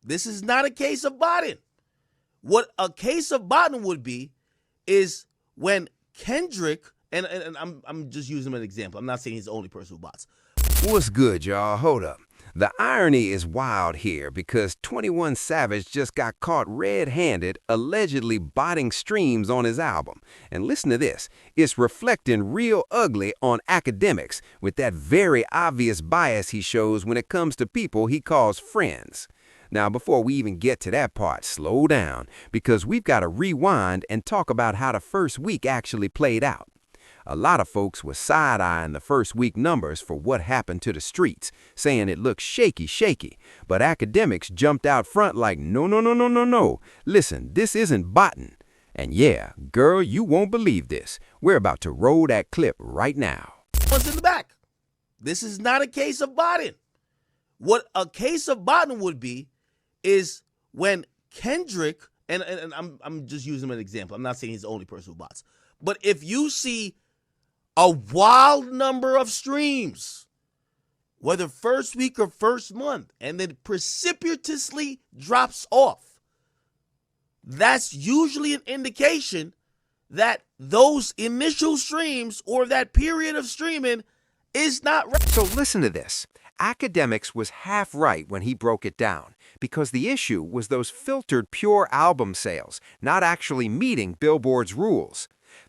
This is not a case of botting. What a case of botting would be is when Kendrick, and I'm just using him as an example. I'm not saying he's the only person who bots. What's good, y'all? Hold up. The irony is wild here because 21 Savage just got caught red-handed allegedly botting streams on his album. And listen to this. It's reflecting real ugly on Akademiks with that very obvious bias he shows when it comes to people he calls friends. Now, before we even get to that part, slow down, because we've got to rewind and talk about how the first week actually played out. A lot of folks were side-eyeing the first week numbers for what happened to the streets, saying it looked shaky, but Akademiks jumped out front like, no. Listen, this isn't botting. And yeah, girl, you won't believe this. We're about to roll that clip right now. What's in the back? This is not a case of botting. What a case of botting would be is when Kendrick, and I'm just using him as an example. I'm not saying he's the only person who bots. But if you see a wild number of streams, whether first week or first month, and then precipitously drops off, that's usually an indication that those initial streams or that period of streaming is not right. So listen to this. Akademiks was half right when he broke it down, because the issue was those filtered pure album sales, not actually meeting Billboard's rules.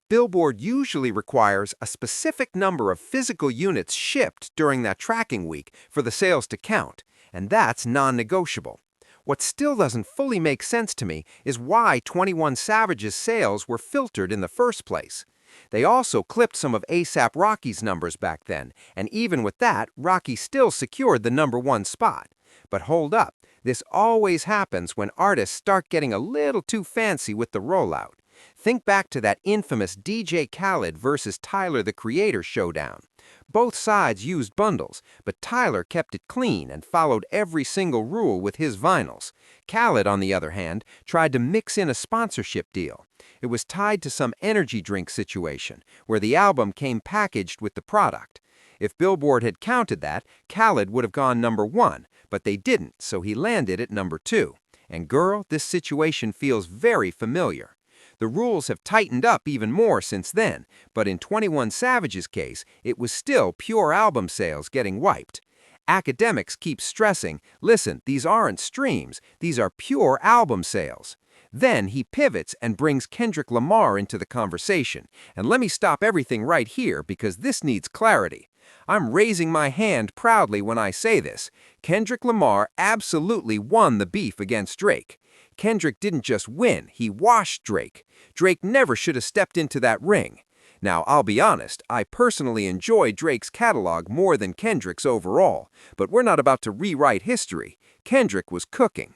Billboard usually requires a specific number of physical units shipped during that tracking week for the sales to count, and that's non-negotiable. What still doesn't fully make sense to me is why 21 Savage's sales were filtered in the first place. They also clipped some of A$AP Rocky's numbers back then, and even with that, Rocky still secured the #1 spot. But hold up, this always happens when artists start getting a little too fancy with the rollout. Think back to that infamous DJ Khaled versus Tyler the Creator showdown. Both sides used bundles, but Tyler kept it clean and followed every single rule with his vinyls. Khaled, on the other hand, tried to mix in a sponsorship deal. It was tied to some energy drink situation, where the album came packaged with the product. If Billboard had counted that, Khaled would have gone #1, but they didn't, so he landed at #2. And girl, this situation feels very familiar. The rules have tightened up even more since then, but in 21 Savage's case, it was still pure album sales getting wiped. Akademiks keep stressing, listen, these aren't streams, these are pure album sales. Then he pivots and brings Kendrick Lamar into the conversation. And let me stop everything right here because this needs clarity. I'm raising my hand proudly when I say this. Kendrick Lamar absolutely won the beef against Drake. Kendrick didn't just win, he washed Drake. Drake never should have stepped into that ring. Now, I'll be honest, I personally enjoy Drake's catalog more than Kendrick's overall, but we're not about to rewrite history. Kendrick was cooking.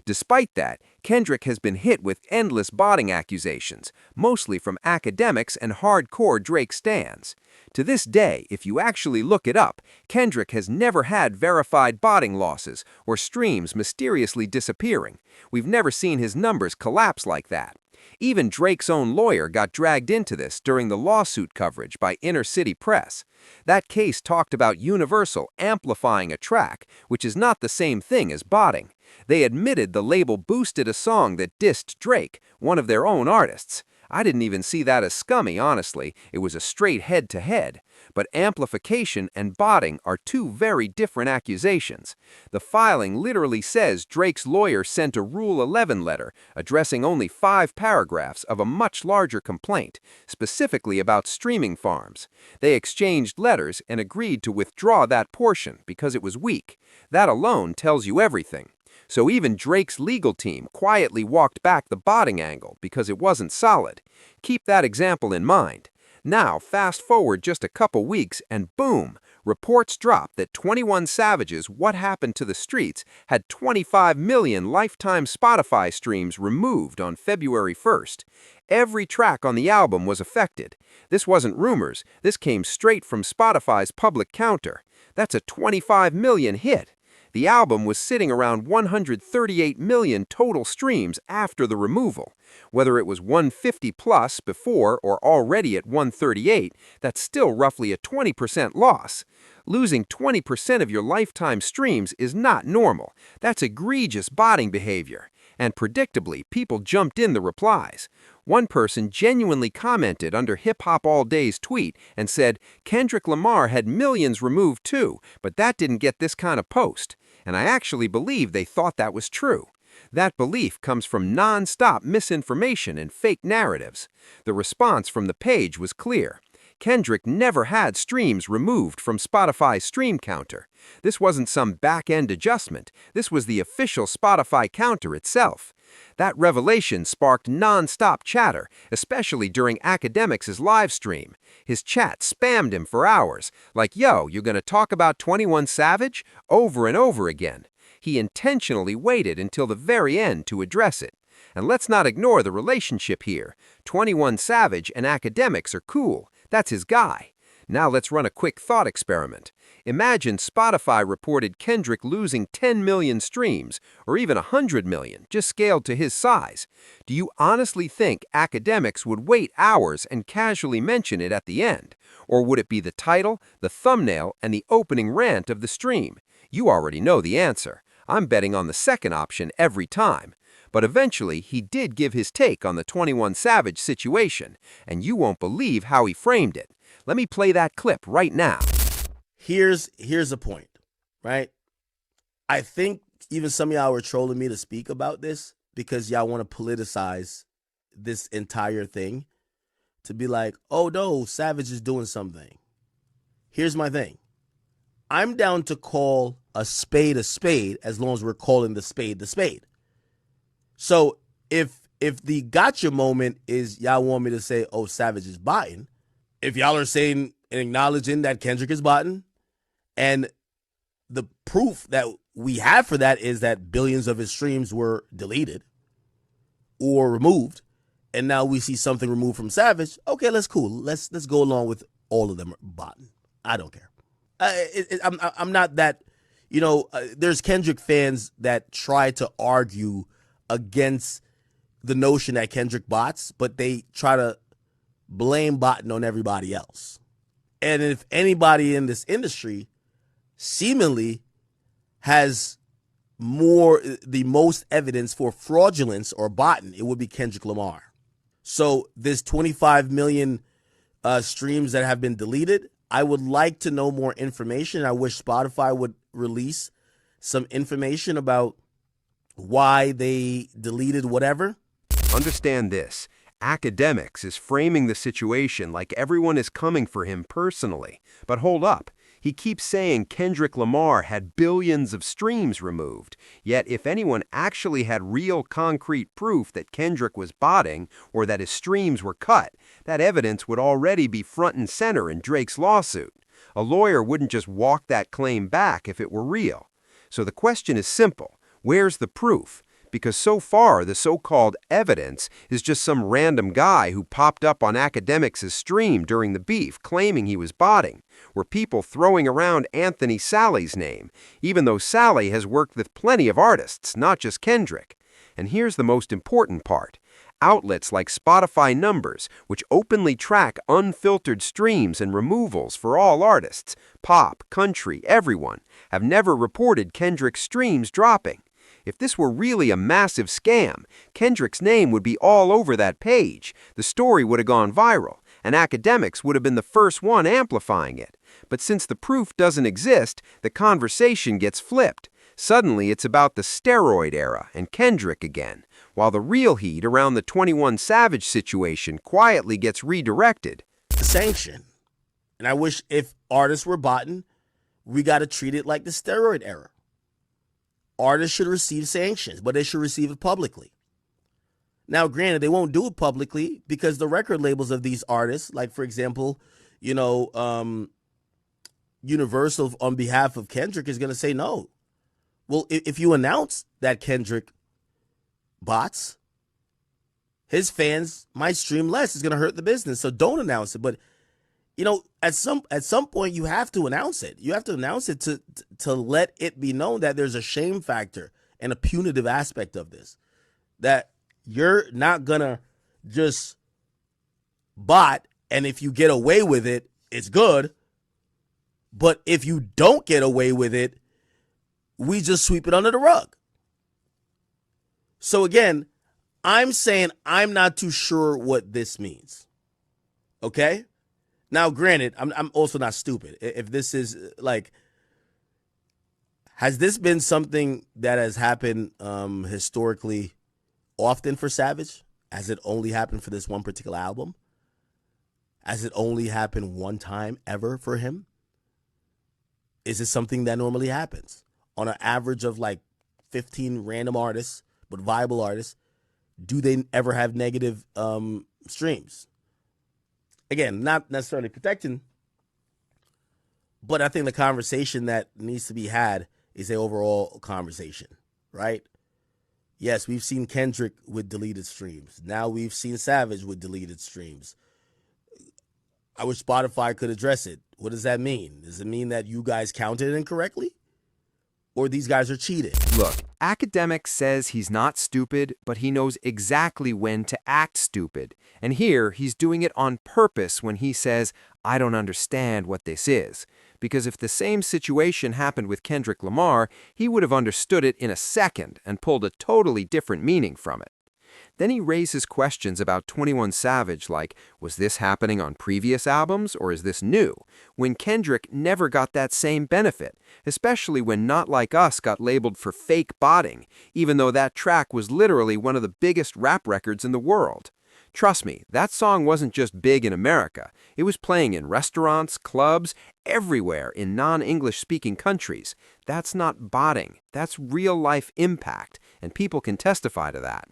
Despite that, Kendrick has been hit with endless botting accusations, mostly from Akademiks and hardcore Drake stans. To this day, if you actually look it up, Kendrick has never had verified botting losses or streams mysteriously disappearing. We've never seen his numbers collapse like that. Even Drake's own lawyer got dragged into this during the lawsuit coverage by Inner City Press. That case talked about Universal amplifying a track, which is not the same thing as botting. They admitted the label boosted a song that dissed Drake, one of their own artists. I didn't even see that as scummy, honestly. It was a straight head-to-head. But amplification and botting are two very different accusations. The filing literally says Drake's lawyer sent a Rule 11 letter addressing only 5 paragraphs of a much larger complaint, specifically about streaming farms. They exchanged letters and agreed to withdraw that portion because it was weak. That alone tells you everything. So even Drake's legal team quietly walked back the botting angle because it wasn't solid. Keep that example in mind. Now, fast forward just a couple weeks and boom, reports drop that 21 Savage's What Happened to the Streets had 25 million lifetime Spotify streams removed on February 1st. Every track on the album was affected. This wasn't rumors, this came straight from Spotify's public counter. That's a 25 million hit. The album was sitting around 138 million total streams after the removal. Whether it was 150 plus before or already at 138, that's still roughly a 20% loss. Losing 20% of your lifetime streams is not normal. That's egregious botting behavior. And predictably, people jumped in the replies. One person genuinely commented under Hip Hop All Day's tweet and said, Kendrick Lamar had millions removed too, but that didn't get this kind of post. And I actually believe they thought that was true. That belief comes from non-stop misinformation and fake narratives. The response from the page was clear. Kendrick never had streams removed from Spotify's stream counter. This wasn't some back-end adjustment. This was the official Spotify counter itself. That revelation sparked non-stop chatter, especially during Akademiks' live stream. His chat spammed him for hours, like, yo, you gonna talk about 21 Savage? Over and over again. He intentionally waited until the very end to address it. And let's not ignore the relationship here. 21 Savage and Akademiks are cool. That's his guy. Now let's run a quick thought experiment. Imagine Spotify reported Kendrick losing 10 million streams, or even 100 million, just scaled to his size. Do you honestly think Akademiks would wait hours and casually mention it at the end? Or would it be the title, the thumbnail, and the opening rant of the stream? You already know the answer. I'm betting on the second option every time. But eventually, he did give his take on the 21 Savage situation, and you won't believe how he framed it. Let me play that clip right now. Here's a point, right? I think even some of y'all were trolling me to speak about this because y'all want to politicize this entire thing to be like, oh no, Savage is doing something. Here's my thing. I'm down to call a spade as long as we're calling the spade the spade. So if the gotcha moment is y'all want me to say, oh, Savage is botting, if y'all are saying and acknowledging that Kendrick is botting, and the proof that we have for that is that billions of his streams were deleted or removed, and now we see something removed from Savage, okay, that's cool. Let's go along with all of them botting. I don't care. I'm not that, there's Kendrick fans that try to argue against the notion that Kendrick bots, but they try to blame botting on everybody else. And if anybody in this industry seemingly has the most evidence for fraudulence or botting, it would be Kendrick Lamar. So this 25 million streams that have been deleted, I would like to know more information. I wish Spotify would release some information about why they deleted whatever. Understand this. Akademiks is framing the situation like everyone is coming for him personally. But hold up. He keeps saying Kendrick Lamar had billions of streams removed. Yet if anyone actually had real concrete proof that Kendrick was botting or that his streams were cut, that evidence would already be front and center in Drake's lawsuit. A lawyer wouldn't just walk that claim back if it were real. So the question is simple. Where's the proof? Because so far, the so-called evidence is just some random guy who popped up on Akademiks' stream during the beef claiming he was botting, were people throwing around Anthony Sally's name, even though Sally has worked with plenty of artists, not just Kendrick. And here's the most important part. Outlets like Spotify Numbers, which openly track unfiltered streams and removals for all artists, pop, country, everyone, have never reported Kendrick's streams dropping. If this were really a massive scam, Kendrick's name would be all over that page, the story would have gone viral, and Akademiks would have been the first one amplifying it. But since the proof doesn't exist, the conversation gets flipped. Suddenly it's about the steroid era and Kendrick again, while the real heat around the 21 Savage situation quietly gets redirected. Sanction. And I wish if artists were botting, we got to treat it like the steroid era. Artists should receive sanctions, but they should receive it publicly. Now, granted, they won't do it publicly because the record labels of these artists, like, for example, Universal on behalf of Kendrick is going to say no. Well, if you announce that Kendrick bots, his fans might stream less. It's going to hurt the business. So don't announce it. But at some point you have to announce it. You have to announce it to let it be known that there's a shame factor and a punitive aspect of this. That you're not gonna just bot, and if you get away with it, it's good. But if you don't get away with it, we just sweep it under the rug. So again, I'm saying I'm not too sure what this means. Okay? Now, granted, I'm also not stupid. If this is like, has this been something that has happened historically often for Savage? Has it only happened for this one particular album? Has it only happened one time ever for him? Is it something that normally happens on an average of like 15 random artists, but viable artists? Do they ever have negative streams? Again, not necessarily protecting, but I think the conversation that needs to be had is the overall conversation, right? Yes, we've seen Kendrick with deleted streams. Now we've seen Savage with deleted streams. I wish Spotify could address it. What does that mean? Does it mean that you guys counted it incorrectly? Or these guys are cheating? Look, Akademiks says he's not stupid, but he knows exactly when to act stupid. And here, he's doing it on purpose when he says, I don't understand what this is. Because if the same situation happened with Kendrick Lamar, he would have understood it in a second and pulled a totally different meaning from it. Then he raises questions about 21 Savage like, was this happening on previous albums or is this new? When Kendrick never got that same benefit, especially when Not Like Us got labeled for fake botting, even though that track was literally one of the biggest rap records in the world. Trust me, that song wasn't just big in America. It was playing in restaurants, clubs, everywhere in non-English speaking countries. That's not botting. That's real-life impact, and people can testify to that.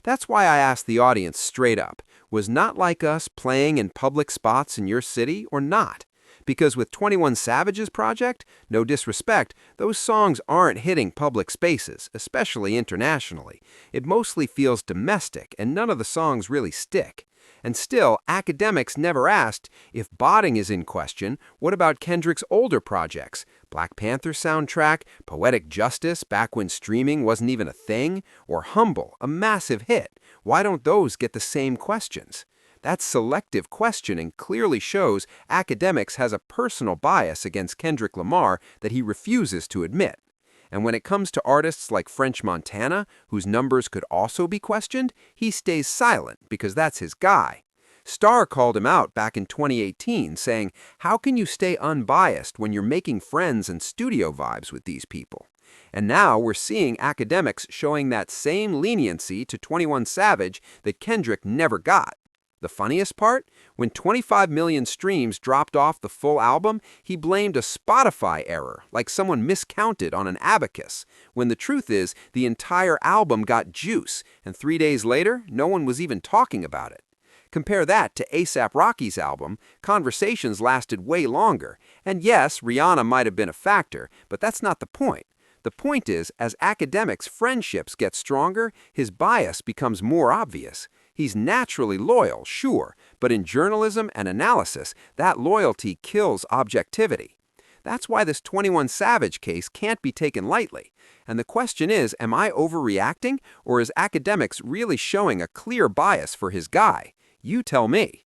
That's why I asked the audience straight up, was Not Like Us playing in public spots in your city or not? Because with 21 Savage's project, no disrespect, those songs aren't hitting public spaces, especially internationally. It mostly feels domestic, and none of the songs really stick. And still, Akademiks never asked, if botting is in question, what about Kendrick's older projects? Black Panther soundtrack, Poetic Justice, back when streaming wasn't even a thing, or Humble, a massive hit. Why don't those get the same questions? That selective questioning clearly shows Akademiks has a personal bias against Kendrick Lamar that he refuses to admit. And when it comes to artists like French Montana, whose numbers could also be questioned, he stays silent because that's his guy. Starr called him out back in 2018, saying, how can you stay unbiased when you're making friends and studio vibes with these people? And now we're seeing Akademiks showing that same leniency to 21 Savage that Kendrick never got. The funniest part? When 25 million streams dropped off the full album, he blamed a Spotify error, like someone miscounted on an abacus, when the truth is the entire album got juice, and 3 days later, no one was even talking about it. Compare that to A$AP Rocky's album, conversations lasted way longer, and yes, Rihanna might have been a factor, but that's not the point. The point is, as Akademiks' friendships get stronger, his bias becomes more obvious. He's naturally loyal, sure, but in journalism and analysis, that loyalty kills objectivity. That's why this 21 Savage case can't be taken lightly. And the question is, am I overreacting, or is Akademiks really showing a clear bias for his guy? You tell me.